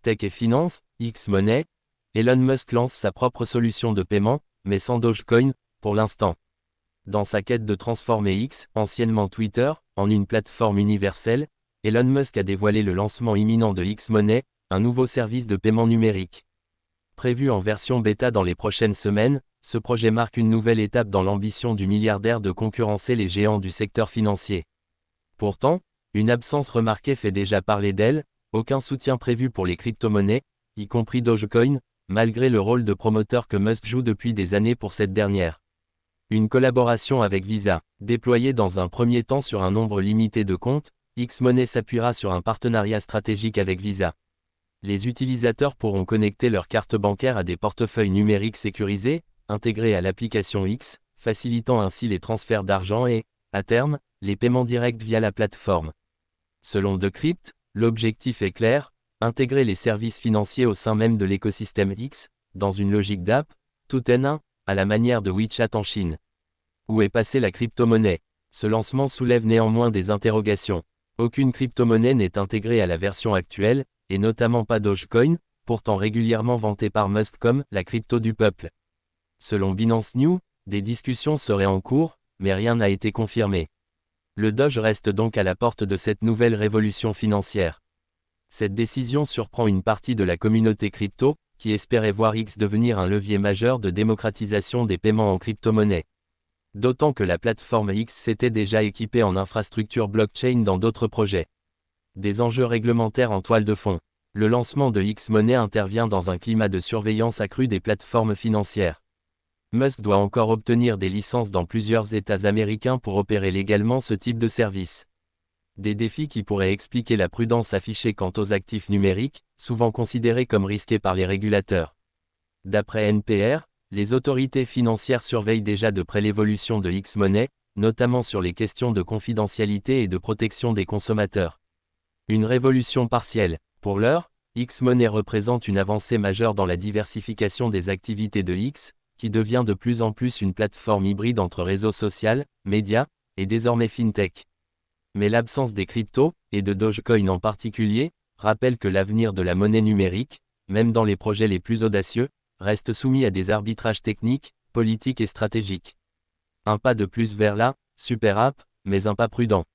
Tech et finance, X-Money, Elon Musk lance sa propre solution de paiement, mais sans Dogecoin, pour l'instant. Dans sa quête de transformer X, anciennement Twitter, en une plateforme universelle, Elon Musk a dévoilé le lancement imminent de X-Money, un nouveau service de paiement numérique. Prévu en version bêta dans les prochaines semaines, ce projet marque une nouvelle étape dans l'ambition du milliardaire de concurrencer les géants du secteur financier. Pourtant, une absence remarquée fait déjà parler d'elle, aucun soutien prévu pour les crypto-monnaies, y compris Dogecoin, malgré le rôle de promoteur que Musk joue depuis des années pour cette dernière. Une collaboration avec Visa, déployée dans un premier temps sur un nombre limité de comptes, X-Money s'appuiera sur un partenariat stratégique avec Visa. Les utilisateurs pourront connecter leur carte bancaire à des portefeuilles numériques sécurisés, intégrés à l'application X, facilitant ainsi les transferts d'argent et, à terme, les paiements directs via la plateforme. Selon Decrypt, l'objectif est clair, intégrer les services financiers au sein même de l'écosystème X, dans une logique d'app, tout en un, à la manière de WeChat en Chine. Où est passée la crypto-monnaie? Ce lancement soulève néanmoins des interrogations. Aucune crypto-monnaie n'est intégrée à la version actuelle, et notamment pas Dogecoin, pourtant régulièrement vanté par Musk comme la crypto du peuple. Selon Binance News, des discussions seraient en cours, mais rien n'a été confirmé. Le Doge reste donc à la porte de cette nouvelle révolution financière. Cette décision surprend une partie de la communauté crypto, qui espérait voir X devenir un levier majeur de démocratisation des paiements en crypto-monnaie. D'autant que la plateforme X s'était déjà équipée en infrastructure blockchain dans d'autres projets. Des enjeux réglementaires en toile de fond. Le lancement de X-Money intervient dans un climat de surveillance accrue des plateformes financières. Musk doit encore obtenir des licences dans plusieurs États américains pour opérer légalement ce type de service. Des défis qui pourraient expliquer la prudence affichée quant aux actifs numériques, souvent considérés comme risqués par les régulateurs. D'après NPR, les autorités financières surveillent déjà de près l'évolution de X-Money, notamment sur les questions de confidentialité et de protection des consommateurs. Une révolution partielle. Pour l'heure, X-Money représente une avancée majeure dans la diversification des activités de X, qui devient de plus en plus une plateforme hybride entre réseau social, médias, et désormais fintech. Mais l'absence des cryptos, et de Dogecoin en particulier, rappelle que l'avenir de la monnaie numérique, même dans les projets les plus audacieux, reste soumis à des arbitrages techniques, politiques et stratégiques. Un pas de plus vers la super app, mais un pas prudent.